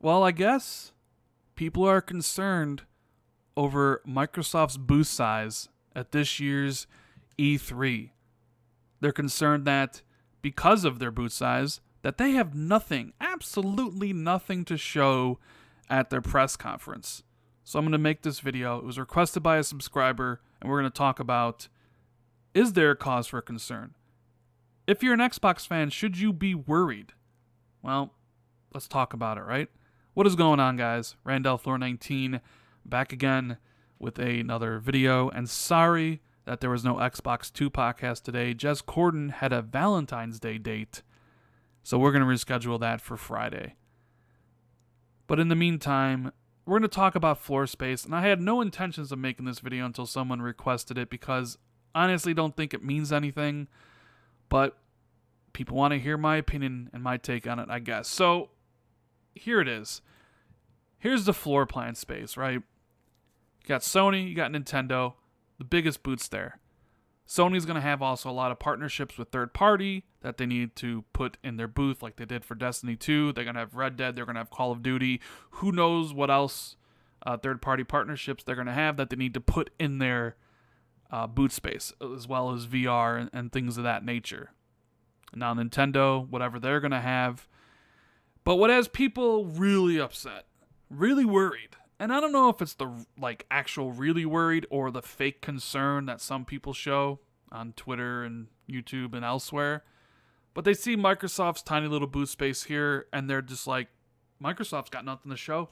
Well, I guess people are concerned over Microsoft's booth size at this year's E3. They're concerned that because of their booth size, that they have nothing, absolutely nothing to show at their press conference. So I'm going to make this video. It was requested by a subscriber, and we're going to talk about, is there a cause for concern? If you're an Xbox fan, should you be worried? Well, let's talk about it, right? What is going on, guys? Thor 19 back again with another video, and sorry that there was no Xbox 2 podcast today. Jez Corden had a Valentine's Day date, so we're going to reschedule that for Friday. But in the meantime, we're going to talk about floor space, and I had no intentions of making this video until someone requested it because I honestly don't think it means anything, but people want to hear my opinion and my take on it, I guess. So here it is. Here's the floor plan space, right? You got Sony, you got Nintendo, the biggest booths there. Sony's going to have also a lot of partnerships with third party that they need to put in their booth like they did for Destiny 2. They're going to have Red Dead, they're going to have Call of Duty. Who knows what else third party partnerships they're going to have that they need to put in their booth space, as well as VR and things of that nature. Now Nintendo, whatever they're going to have. But what has people really upset, really worried, and I don't know if it's the actual really worried or the fake concern that some people show on Twitter and YouTube and elsewhere, but they see Microsoft's tiny little booth space here and they're just like, Microsoft's got nothing to show.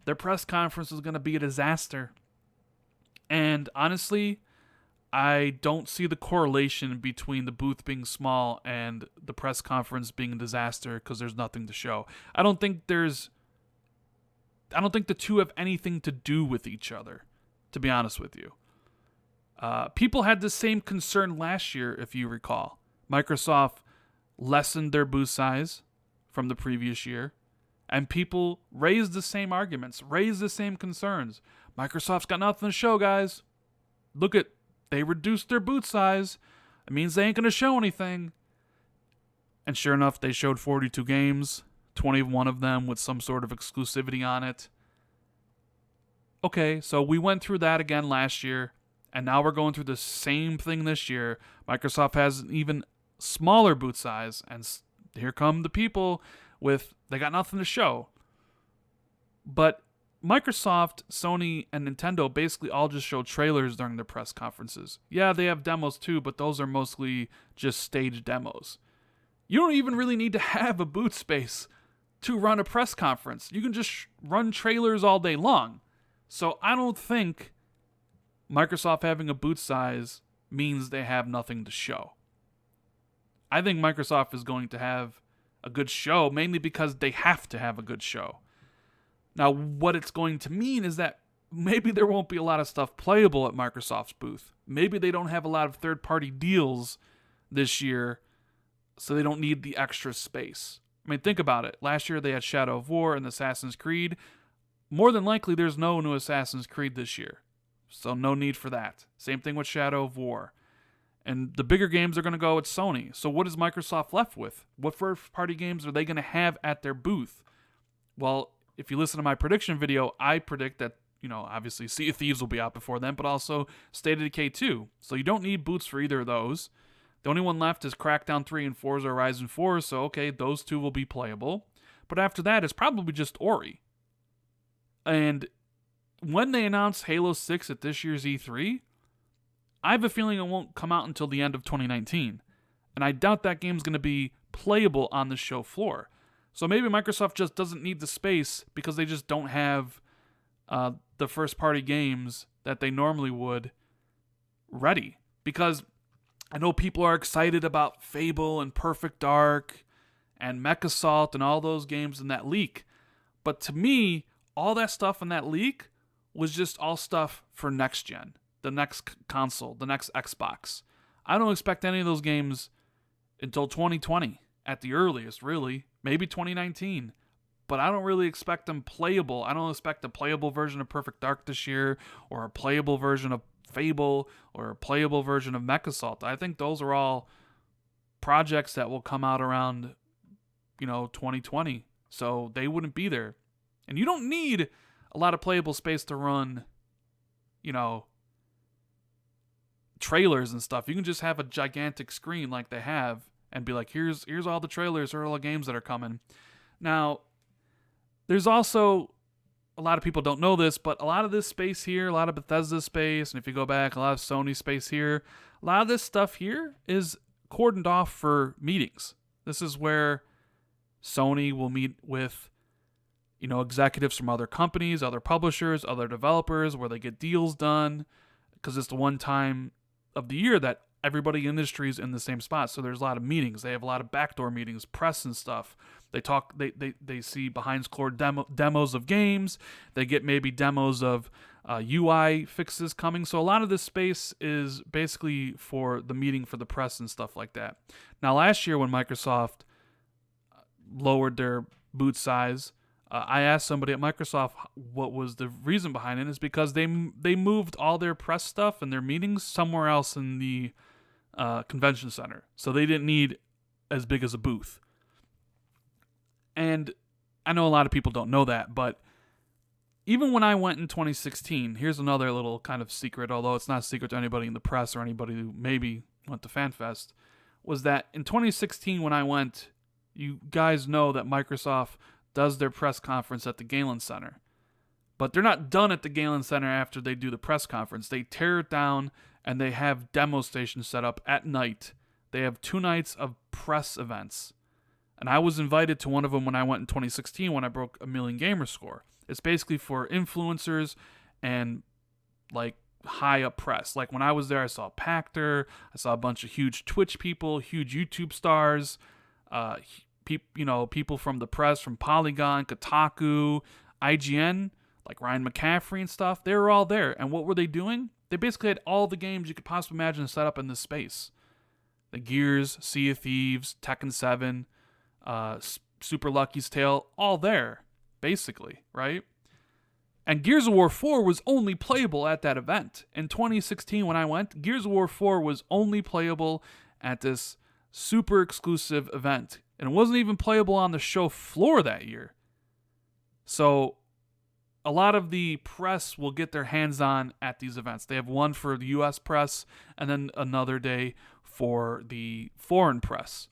Their press conference is going to be a disaster. And honestly, I don't see the correlation between the booth being small and the press conference being a disaster because there's nothing to show. I don't think the two have anything to do with each other, to be honest with you. People had the same concern last year, if you recall. Microsoft lessened their booth size from the previous year, and people raised the same arguments, raised the same concerns. Microsoft's got nothing to show, guys. They reduced their booth size. It means they ain't going to show anything. And sure enough, they showed 42 games, 21 of them with some sort of exclusivity on it. Okay, so we went through that again last year, and now we're going through the same thing this year. Microsoft has an even smaller booth size, and here come the people they got nothing to show. But Microsoft, Sony, and Nintendo basically all just show trailers during their press conferences. Yeah, they have demos too, but those are mostly just staged demos. You don't even really need to have a booth space to run a press conference. You can just run trailers all day long. So I don't think Microsoft having a booth size means they have nothing to show. I think Microsoft is going to have a good show, mainly because they have to have a good show. Now, what it's going to mean is that maybe there won't be a lot of stuff playable at Microsoft's booth. Maybe they don't have a lot of third-party deals this year, so they don't need the extra space. I mean, think about it. Last year they had Shadow of War and Assassin's Creed. More than likely, there's no new Assassin's Creed this year, so no need for that. Same thing with Shadow of War. And the bigger games are going to go at Sony. So what is Microsoft left with? What first-party games are they going to have at their booth? Well, if you listen to my prediction video, I predict that, obviously Sea of Thieves will be out before then, but also State of Decay 2. So you don't need booths for either of those. The only one left is Crackdown 3 and Forza Horizon 4, so okay, those two will be playable. But after that, it's probably just Ori. And when they announce Halo 6 at this year's E3, I have a feeling it won't come out until the end of 2019. And I doubt that game's going to be playable on the show floor. So maybe Microsoft just doesn't need the space because they just don't have the first-party games that they normally would ready. Because I know people are excited about Fable and Perfect Dark and MechAssault and all those games in that leak. But to me, all that stuff in that leak was just all stuff for next gen, the next console, the next Xbox. I don't expect any of those games until 2020 at the earliest, really. Maybe 2019. But I don't really expect them playable. I don't expect a playable version of Perfect Dark this year, or a playable version of Fable, or a playable version of MechAssault. I think those are all projects that will come out around, 2020. So they wouldn't be there. And you don't need a lot of playable space to run, trailers and stuff. You can just have a gigantic screen like they have and be like, here's all the trailers or all the games that are coming. Now, there's also, a lot of people don't know this, but a lot of this space here, a lot of Bethesda space, and if you go back, a lot of Sony space here, a lot of this stuff here is cordoned off for meetings. This is where Sony will meet with, executives from other companies, other publishers, other developers, where they get deals done, because it's the one time of the year that everybody in the industry is in the same spot. So there's a lot of meetings. They have a lot of backdoor meetings, press and stuff. They talk. They see behind closed demos of games. They get maybe demos of UI fixes coming. So a lot of this space is basically for the meeting for the press and stuff like that. Now, last year when Microsoft lowered their boot size, I asked somebody at Microsoft what was the reason behind it. It's because they moved all their press stuff and their meetings somewhere else in the convention center. So they didn't need as big as a booth. And I know a lot of people don't know that, but even when I went in 2016, here's another little kind of secret, although it's not a secret to anybody in the press or anybody who maybe went to FanFest, was that in 2016 when I went, you guys know that Microsoft does their press conference at the Galen Center. But they're not done at the Galen Center after they do the press conference. They tear it down and they have demo stations set up at night. They have 2 nights of press events. And I was invited to one of them when I went in 2016 when I broke 1 million gamer score. It's basically for influencers and like high up press. Like when I was there, I saw Pactor, I saw a bunch of huge Twitch people, huge YouTube stars, people from the press, from Polygon, Kotaku, IGN, like Ryan McCaffrey and stuff. They were all there. And what were they doing? They basically had all the games you could possibly imagine set up in this space. The Gears, Sea of Thieves, Tekken 7, Super Lucky's Tale, all there, basically, right? And Gears of War 4 was only playable at that event. In 2016, when I went, Gears of War 4 was only playable at this super exclusive event. And it wasn't even playable on the show floor that year. So a lot of the press will get their hands on at these events. They have one for the US press and then another day for the foreign press.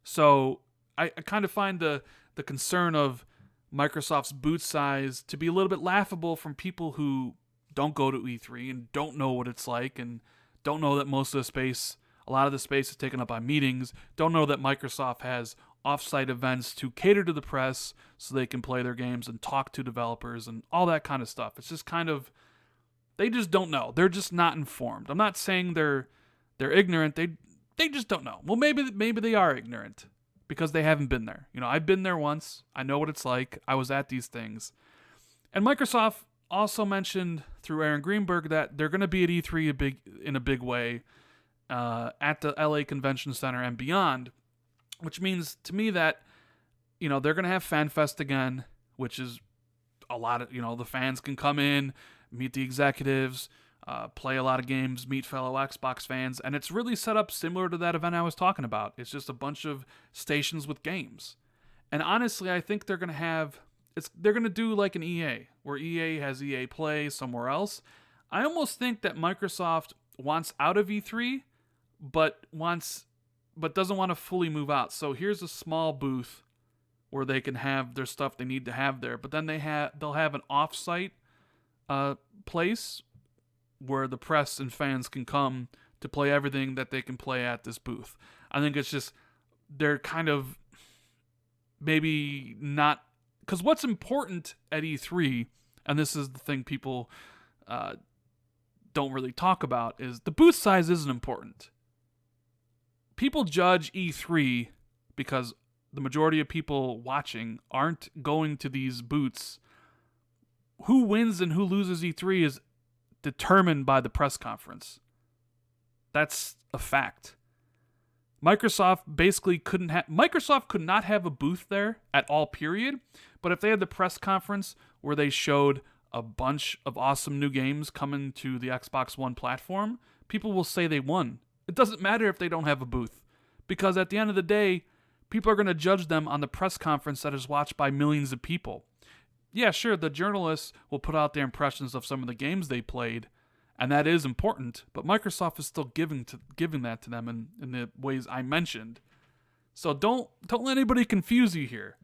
So I kind of find the concern of Microsoft's boot size to be a little bit laughable from people who don't go to E3 and don't know what it's like and don't know that most of the space, a lot of the space is taken up by meetings, don't know that Microsoft has off-site events to cater to the press so they can play their games and talk to developers and all that kind of stuff. It's just kind of, they just don't know. They're just not informed. I'm not saying they're ignorant. They just don't know. Well, maybe they are ignorant because they haven't been there. I've been there once. I know what it's like. I was at these things. And Microsoft also mentioned through Aaron Greenberg that they're going to be at E3 in a big way at the LA Convention Center and beyond, which means to me that, they're going to have FanFest again, which is a lot of, the fans can come in, meet the executives, play a lot of games, meet fellow Xbox fans, and it's really set up similar to that event I was talking about. It's just a bunch of stations with games. And honestly, I think they're going to do like an EA, where EA has EA Play somewhere else. I almost think that Microsoft wants out of E3, but doesn't want to fully move out. So here's a small booth where they can have their stuff they need to have there, but then they'll have an off-site place where the press and fans can come to play everything that they can play at this booth. I think it's just, they're kind of maybe not, because what's important at E3, and this is the thing people don't really talk about, is the booth size isn't important. People judge E3 because the majority of people watching aren't going to these booths. Who wins and who loses E3 is determined by the press conference. That's a fact. Microsoft could not have a booth there at all, period. But if they had the press conference where they showed a bunch of awesome new games coming to the Xbox One platform, people will say they won. It doesn't matter if they don't have a booth, because at the end of the day, people are going to judge them on the press conference that is watched by millions of people. yeah, sure, the journalists will put out their impressions of some of the games they played, and that is important, but Microsoft is still giving that to them in the ways I mentioned. So don't let anybody confuse you here.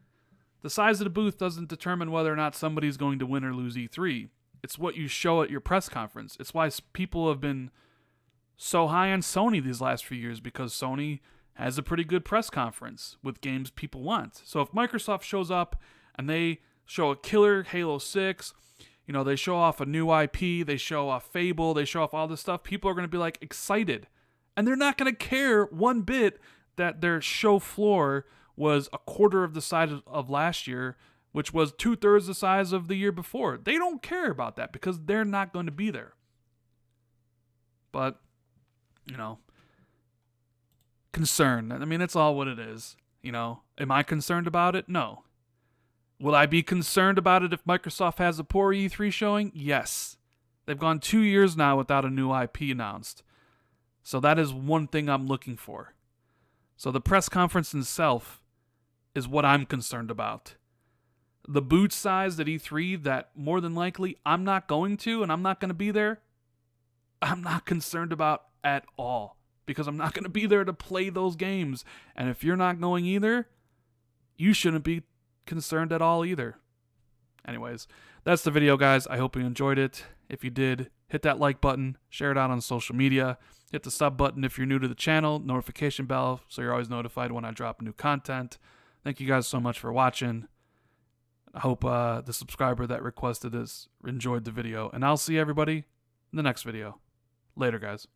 The size of the booth doesn't determine whether or not somebody's going to win or lose E3. It's what you show at your press conference. It's why people have been so high on Sony these last few years, because Sony has a pretty good press conference with games people want. So if Microsoft shows up and they show a killer Halo 6, they show off a new IP, they show off Fable, they show off all this stuff, people are going to be like excited. And they're not going to care one bit that their show floor was a quarter of the size of last year, which was 2/3 the size of the year before. They don't care about that because they're not going to be there. But, concern. I mean, that's all what it is. Am I concerned about it? No. Will I be concerned about it if Microsoft has a poor E3 showing? Yes. They've gone 2 years now without a new IP announced. So that is one thing I'm looking for. So the press conference itself is what I'm concerned about. The booth size at E3 that more than likely I'm not going to and I'm not going to be there, I'm not concerned about at all, because I'm not going to be there to play those games. And if you're not going either, you shouldn't be concerned at all either. Anyways, that's the video, guys. I hope you enjoyed it. If you did, hit that like button, share it out on social media, hit the sub button if you're new to the channel, notification bell so you're always notified when I drop new content. Thank you guys so much for watching. I hope the subscriber that requested this enjoyed the video, and I'll see everybody in the next video. Later, guys.